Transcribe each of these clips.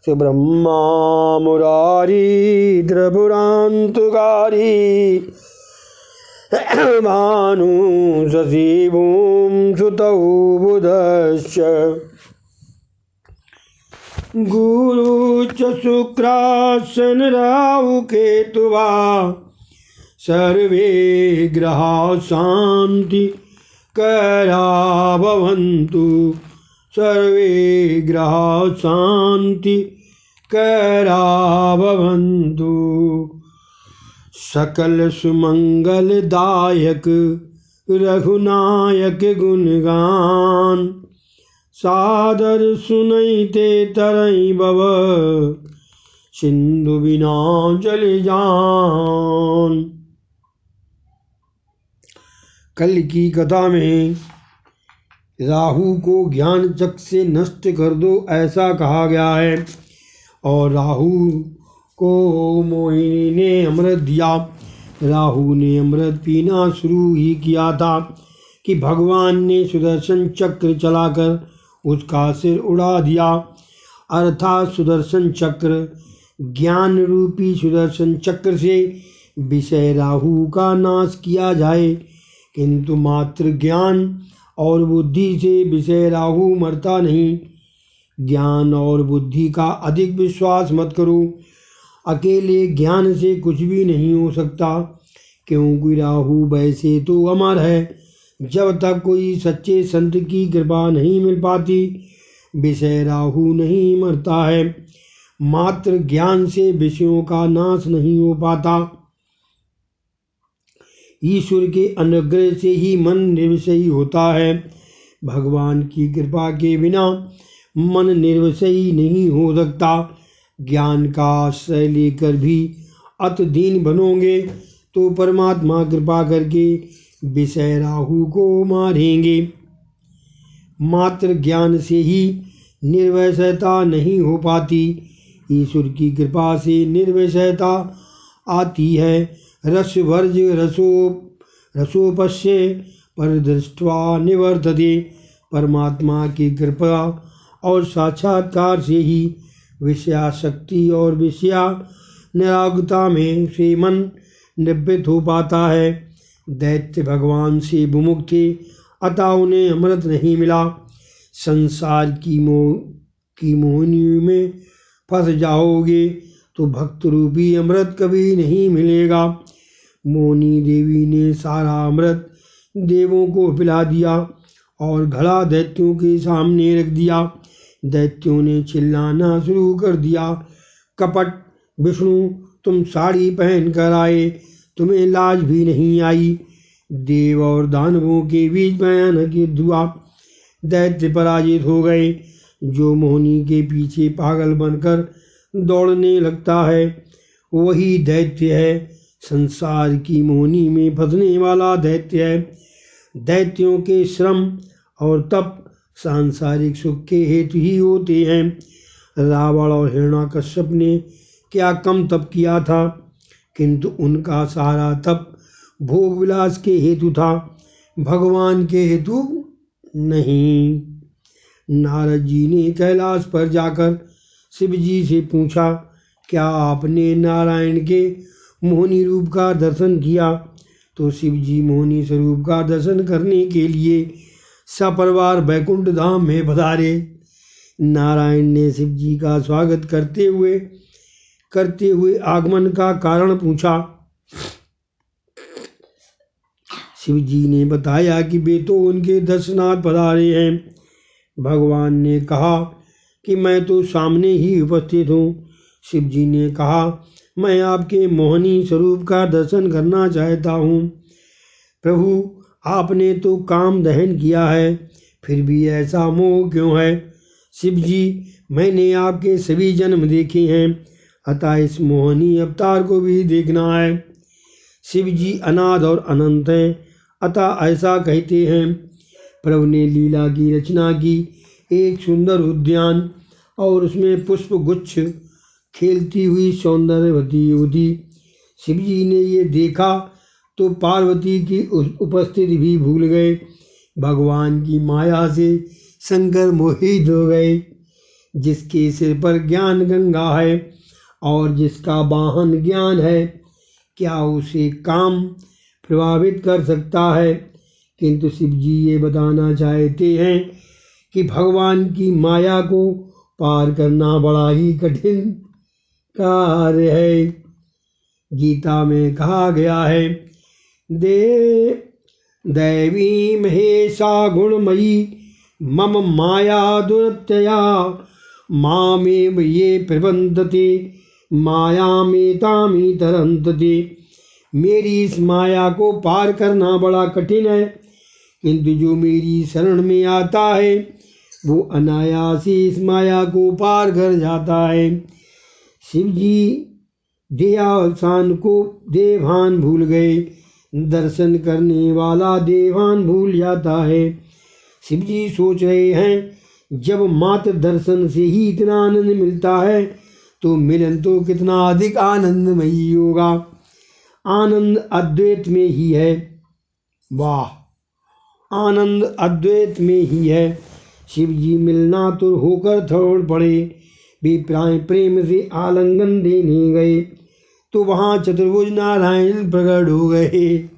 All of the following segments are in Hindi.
सुब्रह्मा मुरारी त्रिपुरान्तकारी भानु शशिभूम सुतौ बुधश्च गुरु च शुक्रासन राहु केतुवा सर्वे ग्रहा शांति करा भवन्तु सर्वे ग्रहा शांति करा भवन्तु। सकल सुमंगलदायक रघुनायक गुणगान सादर सुनैते तरई भव सिंधु बिना जल जान। कल की कथा में राहु को ज्ञान चक्र से नष्ट कर दो ऐसा कहा गया है और राहु को मोहिनी ने अमृत दिया। राहु ने अमृत पीना शुरू ही किया था कि भगवान ने सुदर्शन चक्र चलाकर उसका सिर उड़ा दिया। अर्थात सुदर्शन चक्र ज्ञान रूपी सुदर्शन चक्र से विषय राहु का नाश किया जाए, किंतु मात्र ज्ञान और बुद्धि से विषय राहु मरता नहीं। ज्ञान और बुद्धि का अधिक विश्वास मत करो। अकेले ज्ञान से कुछ भी नहीं हो सकता, क्योंकि राहु वैसे तो अमर है। जब तक कोई सच्चे संत की कृपा नहीं मिल पाती विषय राहु नहीं मरता है। मात्र ज्ञान से विषयों का नाश नहीं हो पाता। ईश्वर के अनुग्रह से ही मन निर्विषयी होता है। भगवान की कृपा के बिना मन निर्विषयी नहीं हो सकता। ज्ञान का आश्रय लेकर भी अत दीन बनोगे तो परमात्मा कृपा करके विषय राहु को मारेंगे। मात्र ज्ञान से ही निर्विषयता नहीं हो पाती। ईश्वर की कृपा से निर्विषयता आती है। रसवर्ज रसोपश्य परिदृष्ट्वा निवर्तते। परमात्मा की कृपा और साक्षात्कार से ही विषयाशक्ति और विषया निरागता में से मन निवृत्त हो पाता है। दैत्य भगवान से विमुख थे, अतः उन्हें अमृत नहीं मिला। संसार की मोहिनी में फंस जाओगे तो भक्त रूपी अमृत कभी नहीं मिलेगा। मोहिनी देवी ने सारा अमृत देवों को पिला दिया और घड़ा दैत्यों के सामने रख दिया। दैत्यों ने चिल्लाना शुरू कर दिया, कपट विष्णु, तुम साड़ी पहन कर आए, तुम्हें लाज भी नहीं आई। देव और दानवों के बीच भयानक युद्ध हुआ। दैत्य पराजित हो गए। जो मोहिनी के पीछे पागल बनकर दौड़ने लगता है वही दैत्य है। संसार की मोहिनी में फंसने वाला दैत्य है। दैत्यों के श्रम और तप सांसारिक सुख के हेतु ही होते हैं। रावण और हिरण्यकश्यप ने क्या कम तप किया था, किंतु उनका सारा तप भोग विलास के हेतु था, भगवान के हेतु नहीं। नारद जी ने कैलाश पर जाकर शिव जी से पूछा, क्या आपने नारायण के मोहिनी रूप का दर्शन किया? तो शिव जी मोहिनी स्वरूप का दर्शन करने के लिए सपरिवार वैकुंठ धाम में पधारे। नारायण ने शिव जी का स्वागत करते हुए आगमन का कारण पूछा। शिव जी ने बताया कि वे तो उनके दर्शनार्थ पधारे हैं। भगवान ने कहा कि मैं तो सामने ही उपस्थित हूँ। शिव जी ने कहा, मैं आपके मोहिनी स्वरूप का दर्शन करना चाहता हूँ। प्रभु, आपने तो काम दहन किया है, फिर भी ऐसा मोह क्यों है? शिव जी, मैंने आपके सभी जन्म देखे हैं, अतः इस मोहिनी अवतार को भी देखना है। शिव जी अनाद और अनंत हैं, अतः ऐसा कहते हैं। प्रभु ने लीला की रचना की। एक सुंदर उद्यान और उसमें पुष्प गुच्छ, खेलती हुई सौंदर्यवती युवती। शिव जी ने ये देखा तो पार्वती की उपस्थिति भी भूल गए। भगवान की माया से शंकर मोहित हो गए। जिसके सिर पर ज्ञान गंगा है और जिसका वाहन ज्ञान है, क्या उसे काम प्रभावित कर सकता है? किंतु शिव जी ये बताना चाहते हैं कि भगवान की माया को पार करना बड़ा ही कठिन कार्य है। गीता में कहा गया है, दैवी महेशा गुणमयी मम माया दुरत्यया मामेव ये प्रबंधते मायामेतामी तरंतते। मेरी इस माया को पार करना बड़ा कठिन है, किंतु जो मेरी शरण में आता है वो अनायास ही इस माया को पार कर जाता है। शिव जी देहावसान को देवान भूल गए, दर्शन करने वाला देवान भूल जाता है। शिव जी सोच रहे हैं, जब मात्र दर्शन से ही इतना आनंद मिलता है तो मिलन तो कितना अधिक आनंदमयी होगा। आनंद अद्वैत में ही है। वाह, आनंद अद्वैत में ही है। शिव जी मिलना तो होकर थोड़ पड़े, वे प्रेम से आलिंगन देने गए तो वहाँ चतुर्भुज नारायण प्रकट हो गए।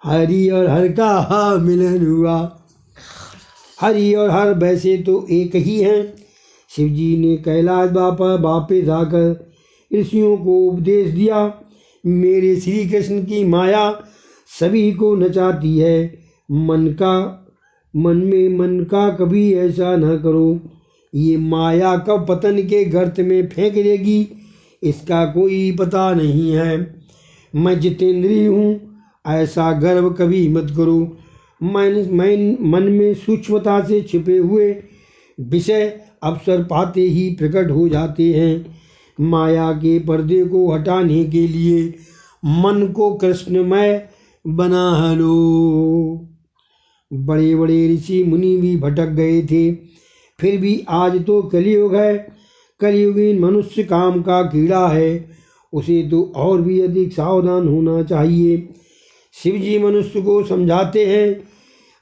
हरि और हर का मिलन हुआ। हरि और हर वैसे तो एक ही हैं। शिव जी ने कैलाश वापस आकर ऋषियों को उपदेश दिया, मेरे श्री कृष्ण की माया सभी को नचाती है। मन का कभी ऐसा न करो, ये माया कब पतन के गर्त में फेंक देगी इसका कोई पता नहीं है। मैं जितेंद्रिय हूँ, ऐसा गर्व कभी मत करो। मन में सूक्ष्मता से छिपे हुए विषय अवसर पाते ही प्रकट हो जाते हैं। माया के पर्दे को हटाने के लिए मन को कृष्णमय बना लो। बड़े बड़े ऋषि मुनि भी भटक गए थे, फिर भी आज तो कलियुग है। कलियुगीन मनुष्य काम का कीड़ा है, उसे तो और भी अधिक सावधान होना चाहिए। शिव जी मनुष्य को समझाते हैं,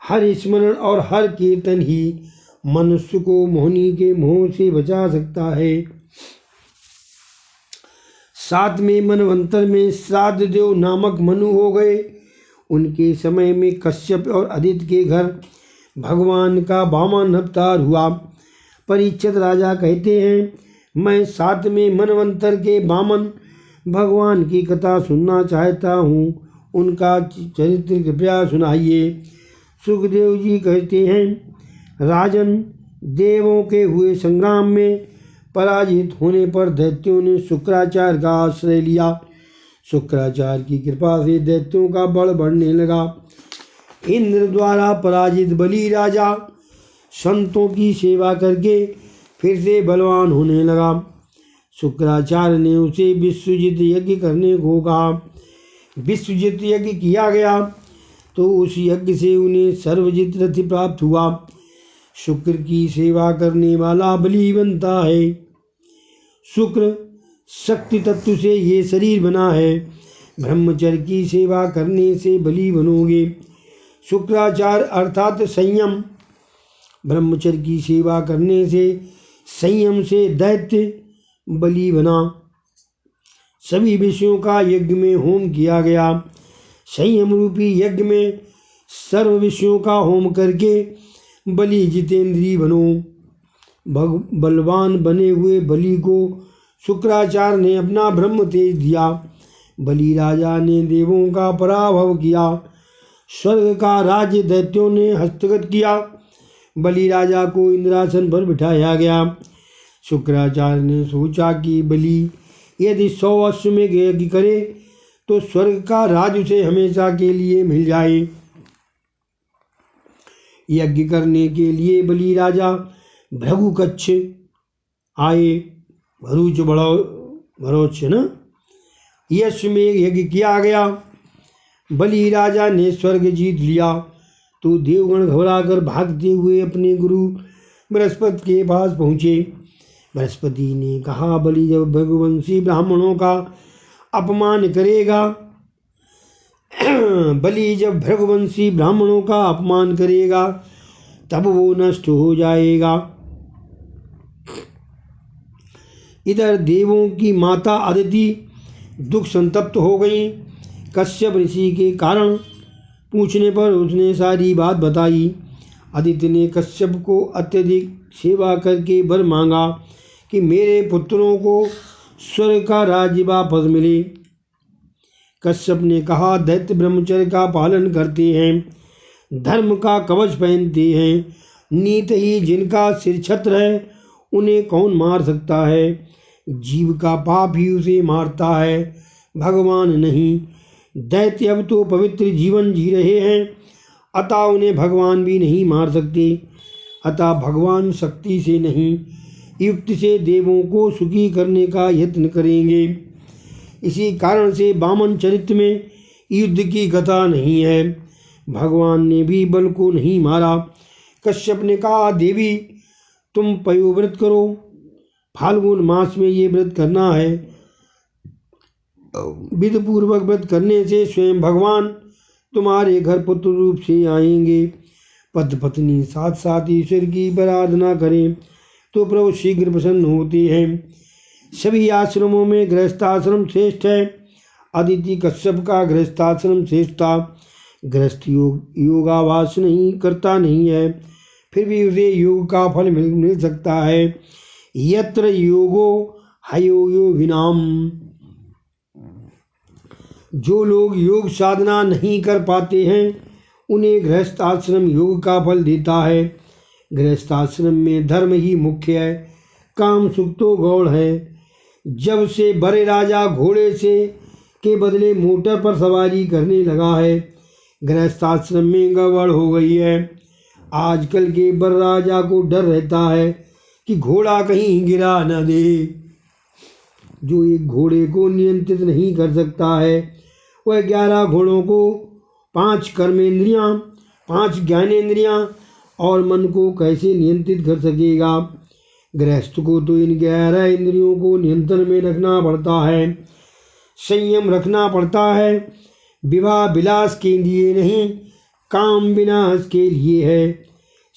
हर स्मरण और हर कीर्तन ही मनुष्य को मोहनी के मोह से बचा सकता है। 7वें मनवंतर में श्राद्ध देव नामक मनु हो गए। उनके समय में कश्यप और आदित्य के घर भगवान का वामन अवतार हुआ। परीक्षित राजा कहते हैं, मैं 7वें मनवंतर के वामन भगवान की कथा सुनना चाहता हूँ, उनका चरित्र कृपया सुनाइए। सुखदेव जी कहते हैं, राजन, देवों के हुए संग्राम में पराजित होने पर दैत्यों ने शुक्राचार्य का आश्रय लिया। शुक्राचार्य की कृपा से दैत्यों का बल बढ़ने लगा। इंद्र द्वारा पराजित बलि राजा संतों की सेवा करके फिर से बलवान होने लगा। शुक्राचार्य ने उसे विश्वजित यज्ञ करने को कहा। विश्वजित यज्ञ किया गया तो उस यज्ञ से उन्हें सर्वजित रथि प्राप्त हुआ। शुक्र की सेवा करने वाला बलि बनता है। शुक्र शक्ति तत्व से ये शरीर बना है। ब्रह्मचर्य की सेवा करने से बलि बनोगे। शुक्राचार्य अर्थात संयम, ब्रह्मचर्य की सेवा करने से संयम से दैत्य बलि बना। सभी विषयों का यज्ञ में होम किया गया। संयम रूपी यज्ञ में सर्व विषयों का होम करके बलि जितेंद्रिय बनो। बलवान बने हुए बलि को शुक्राचार्य ने अपना ब्रह्म तेज दिया। बलि राजा ने देवों का पराभव किया। स्वर्ग का राज्य दैत्यों ने हस्तगत किया। बलि राजा को इंद्रासन पर बिठाया गया। शुक्राचार्य ने सोचा कि बलि यदि 100 अश्वमेघ यज्ञ करे तो स्वर्ग का राज उसे हमेशा के लिए मिल जाए। यज्ञ करने के लिए बलि राजा भृगुकच्छ आए। भरोच न अश्वमेघ यज्ञ किया गया। बलि राजा ने स्वर्ग जीत लिया तो देवगण घबराकर भागते हुए अपने गुरु बृहस्पति के पास पहुँचे। बृहस्पति ने कहा, बलि जब भृगुवंशी ब्राह्मणों का अपमान करेगा बलि जब भृगुवंशी ब्राह्मणों का अपमान करेगा तब वो नष्ट हो जाएगा। इधर देवों की माता अदिति दुख संतप्त हो गई। कश्यप ऋषि के कारण पूछने पर उसने सारी बात बताई। अदिति ने कश्यप को अत्यधिक सेवा करके वर मांगा कि मेरे पुत्रों को स्वर्ग का राज्य वापस मिले। कश्यप ने कहा, दैत्य ब्रह्मचर्य का पालन करते हैं, धर्म का कवच पहनते हैं, नीत ही जिनका सिर छत्र है उन्हें कौन मार सकता है। जीव का पाप ही उसे मारता है, भगवान नहीं। दैत्य अब तो पवित्र जीवन जी रहे हैं, अतः उन्हें भगवान भी नहीं मार सकते। अतः भगवान शक्ति से नहीं, युक्ति से देवों को सुखी करने का यत्न करेंगे। इसी कारण से वामन चरित्र में युद्ध की कथा नहीं है। भगवान ने भी बल को नहीं मारा। कश्यप ने कहा, देवी तुम पयोव्रत करो, फाल्गुन मास में ये व्रत करना है। विधिपूर्वक व्रत करने से स्वयं भगवान तुम्हारे घर पुत्र रूप से आएंगे। पति पत्नी साथ साथ ईश्वर की आराधना करें तो प्रभु शीघ्र प्रसन्न होते हैं। सभी आश्रमों में गृहस्थाश्रम श्रेष्ठ है। अदिति कश्यप का गृहस्थाश्रम श्रेष्ठ था। गृहस्थ योगाभ्यास करता नहीं है, फिर भी उसे योग का फल मिल सकता है। यत्र योगो हयोगिनाम, जो लोग योग साधना नहीं कर पाते हैं उन्हें गृहस्थाश्रम योग का फल देता है। गृहस्थाश्रम में धर्म ही मुख्य है, काम सुख तो गौण है। जब से बड़े राजा घोड़े से के बदले मोटर पर सवारी करने लगा है, गृहस्थाश्रम में गड़बड़ हो गई है। आजकल के बड़े राजा को डर रहता है कि घोड़ा कहीं गिरा न दे। जो एक घोड़े को नियंत्रित नहीं कर सकता है, वह 11 घोड़ों को 5 कर्मेंद्रियां, 5 ज्ञानेंद्रियां और मन को कैसे नियंत्रित कर सकेगा। गृहस्थ को तो इन 11 इंद्रियों को नियंत्रण में रखना पड़ता है, संयम रखना पड़ता है। विवाह विलास के लिए नहीं, काम विनाश के लिए है।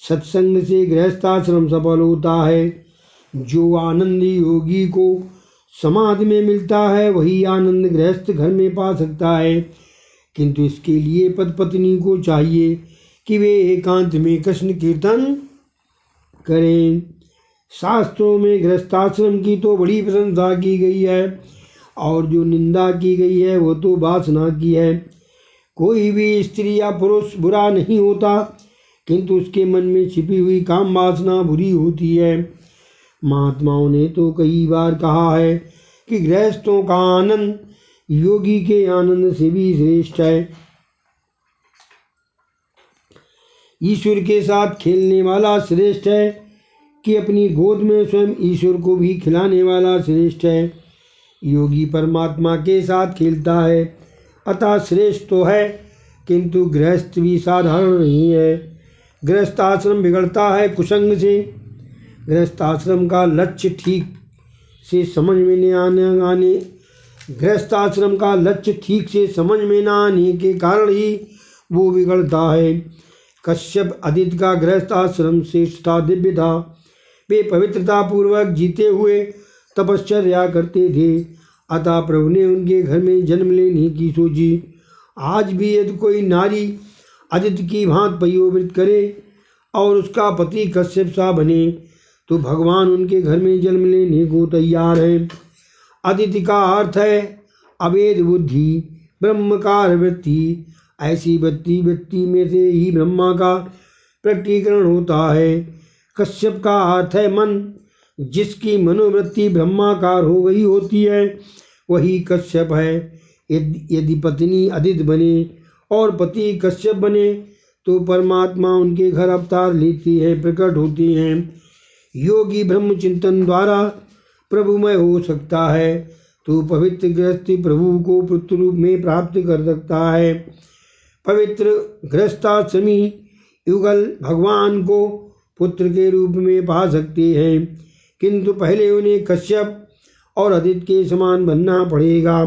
सत्संग से गृहस्थाश्रम सफल होता है। जो आनंद योगी को समाधि में मिलता है वही आनंद गृहस्थ घर में पा सकता है। किंतु इसके लिए पति पत्नी को चाहिए कि वे एकांत में कृष्ण कीर्तन करें। शास्त्रों में गृहस्थाश्रम की तो बड़ी प्रशंसा की गई है और जो निंदा की गई है वो तो वासना की है। कोई भी स्त्री या पुरुष बुरा नहीं होता, किंतु उसके मन में छिपी हुई काम वासना बुरी होती है। महात्माओं ने तो कई बार कहा है कि गृहस्थों का आनंद योगी के आनंद से भी श्रेष्ठ है। ईश्वर के साथ खेलने वाला श्रेष्ठ है कि अपनी गोद में स्वयं ईश्वर को भी खिलाने वाला श्रेष्ठ है। योगी परमात्मा के साथ खेलता है, अतः श्रेष्ठ तो है, किंतु गृहस्थ भी साधारण नहीं है। गृहस्थाश्रम बिगड़ता है कुसंग से। गृहस्थाश्रम का लक्ष्य ठीक से समझ में न आने गृहस्थाश्रम का लक्ष्य ठीक से समझ में न आने के कारण ही वो बिगड़ता है। कश्यप आदित्य का गृहस्थाश्रम श्रेष्ठ था, दिव्य था। वे पवित्रता पूर्वक जीते हुए तपश्चर्या करते थे, अतः प्रभु ने उनके घर में जन्म लेने की सोची। आज भी यदि कोई नारी आदित्य की भांति पयोव्रत करे और उसका पति कश्यप सा बने तो भगवान उनके घर में जन्म लेने को तैयार है। आदित्य का अर्थ है अवेद बुद्धि, ब्रह्मकार वृत्ति। ऐसी वृत्ति में से ही ब्रह्मा का प्रकटीकरण होता है। कश्यप का अर्थ है मन। जिसकी मनोवृत्ति ब्रह्माकार हो गई होती है वही कश्यप है। यदि पत्नी आदित्य बने और पति कश्यप बने तो परमात्मा उनके घर अवतार लेती है, प्रकट होती हैं। योगी ब्रह्म चिंतन द्वारा प्रभुमय हो सकता है तो पवित्र गृहस्थी प्रभु को पुत्र रूप में प्राप्त कर सकता है। पवित्र गृहस्थाश्रमी युगल भगवान को पुत्र के रूप में पा सकते हैं, किंतु पहले उन्हें कश्यप और आदित्य के समान बनना पड़ेगा।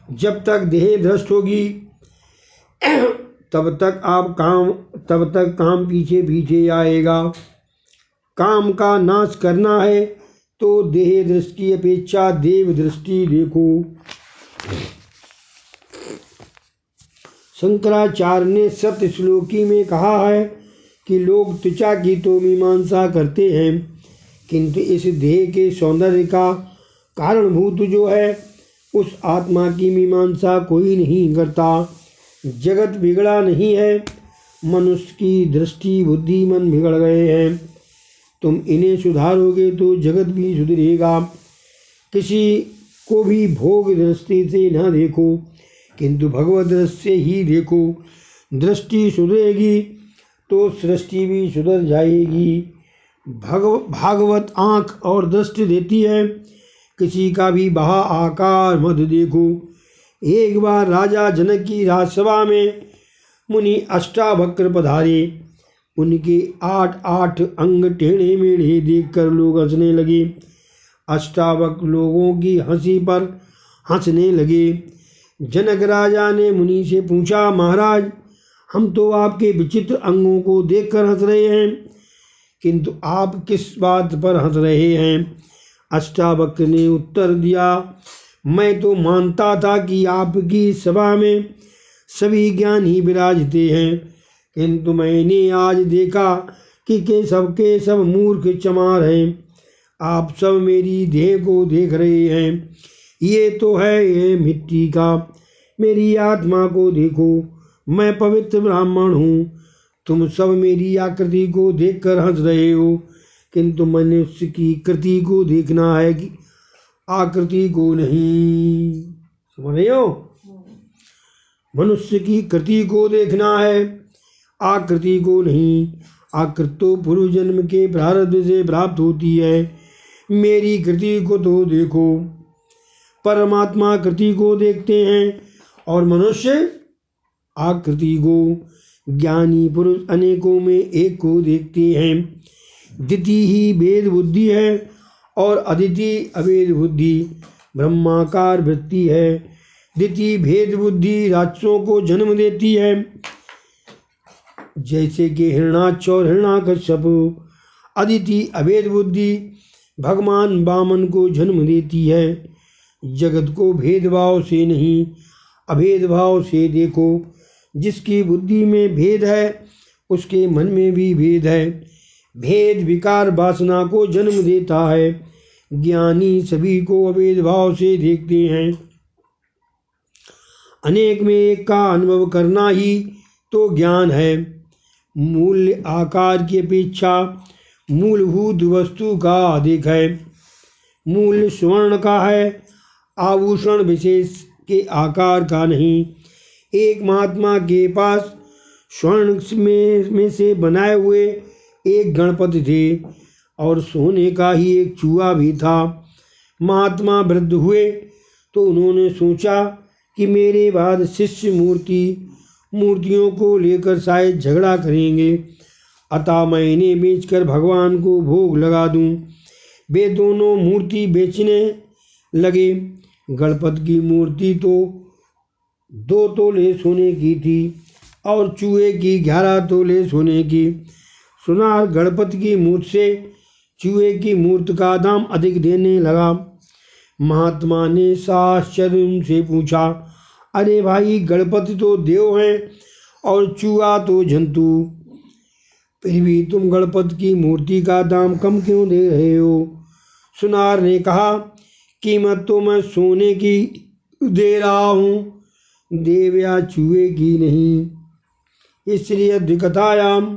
जब तक देह भ्रष्ट होगी तब तक काम पीछे पीछे आएगा। काम का नाश करना है तो देह दृष्टि अपेक्षा देव दृष्टि देखो। शंकराचार्य ने सप्त श्लोकी में कहा है कि लोग त्वचा की तो मीमांसा करते हैं, किंतु इस देह के सौंदर्य का कारणभूत जो है उस आत्मा की मीमांसा कोई नहीं करता। जगत बिगड़ा नहीं है, मनुष्य की दृष्टि बुद्धि मन बिगड़ गए हैं। तुम इन्हें सुधारोगे तो जगत भी सुधरेगा। किसी को भी भोग दृष्टि से न देखो, किंतु भगवत दृष्टि से ही देखो। दृष्टि सुधरेगी तो सृष्टि भी सुधर जाएगी। भागवत आँख और दृष्टि देती है। किसी का भी बहा आकार मत देखो। एक बार राजा जनक की राजसभा में मुनि अष्टावक्र पधारे। उनके 8 अंग टेढ़े मेढ़े देखकर लोग हंसने लगे। अष्टावक्र लोगों की हंसी पर हंसने लगे। जनक राजा ने मुनि से पूछा, महाराज, हम तो आपके विचित्र अंगों को देखकर हंस रहे हैं, किंतु आप किस बात पर हंस रहे हैं? अष्टावक्र ने उत्तर दिया, मैं तो मानता था कि आपकी सभा में सभी ज्ञानी विराजते हैं, किंतु मैंने आज देखा कि केशव के सब मूर्ख चमार हैं। आप सब मेरी देह को देख रहे हैं। ये तो है ये मिट्टी का। मेरी आत्मा को देखो, मैं पवित्र ब्राह्मण हूँ। तुम सब मेरी आकृति को देखकर हंस रहे हो, किंतु मनुष्य की कृति को देखना है कि आकृति को नहीं। समझ रहे हो? मनुष्य की कृति को देखना है, आकृति को नहीं। आकृति तो पूर्व जन्म के प्रारब्ध से प्राप्त होती है। मेरी कृति को तो देखो। परमात्मा कृति को देखते हैं और मनुष्य आकृति को। ज्ञानी पुरुष अनेकों में एक को देखते हैं। द्वितीय ही भेद बुद्धि है और अद्वितीय अभेद बुद्धि ब्रह्माकार वृत्ति है। द्वितीय भेद बुद्धि राक्षसों को जन्म देती है, जैसे कि हिरणाक्ष और हिरण्याकश्यप। अद्वितीय अभेद बुद्धि भगवान वामन को जन्म देती है। जगत को भेदभाव से नहीं, अभेदभाव से देखो। जिसकी बुद्धि में भेद है, उसके मन में भी भेद है। भेद विकार वासना को जन्म देता है। ज्ञानी सभी को अभेदभाव से देखते हैं। अनेक में एक का अनुभव करना ही तो ज्ञान है। मूल्य आकार की अपेक्षा मूलभूत वस्तु का अधिक है। मूल्य स्वर्ण का है, आभूषण विशेष के आकार का नहीं। एक महात्मा के पास स्वर्ण में से बनाए हुए एक गणपति थे और सोने का ही एक चूहा भी था। महात्मा वृद्ध हुए तो उन्होंने सोचा कि मेरे बाद शिष्य मूर्तियों को लेकर शायद झगड़ा करेंगे, अतः मैं इन्हें बेचकर भगवान को भोग लगा दूं। वे दोनों मूर्ति बेचने लगे। गणपति की मूर्ति तो 2 तोले सोने की थी और चूहे की 11 तोले सोने की। सुनार गणपति की मूर्ति से चूहे की मूर्ति का दाम अधिक देने लगा। महात्मा ने साश्चर्य से पूछा, अरे भाई, गणपति तो देव हैं और चूहा तो जंतु, फिर भी तुम गणपति की मूर्ति का दाम कम क्यों दे रहे हो? सुनार ने कहा, कीमत तो मैं सोने की दे रहा हूँ, देव या चूहे की नहीं। इसलिए अधिकथायाम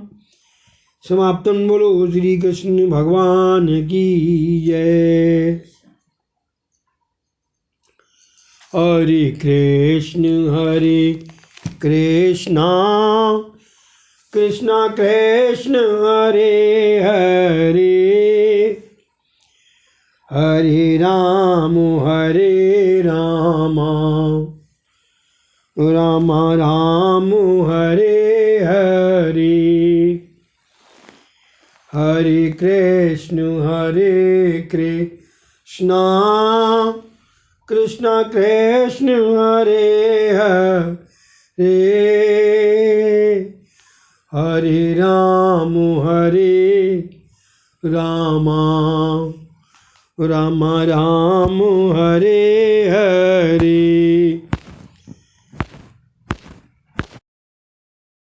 समाप्तम। बोलो श्री कृष्ण भगवान की जय। हरे कृष्ण कृष्ण कृष्ण हरे हरे, हरे राम राम राम हरे हरे। हरे कृष्ण कृष्ण कृष्ण हरे हरे, हरे राम राम राम हरे हरे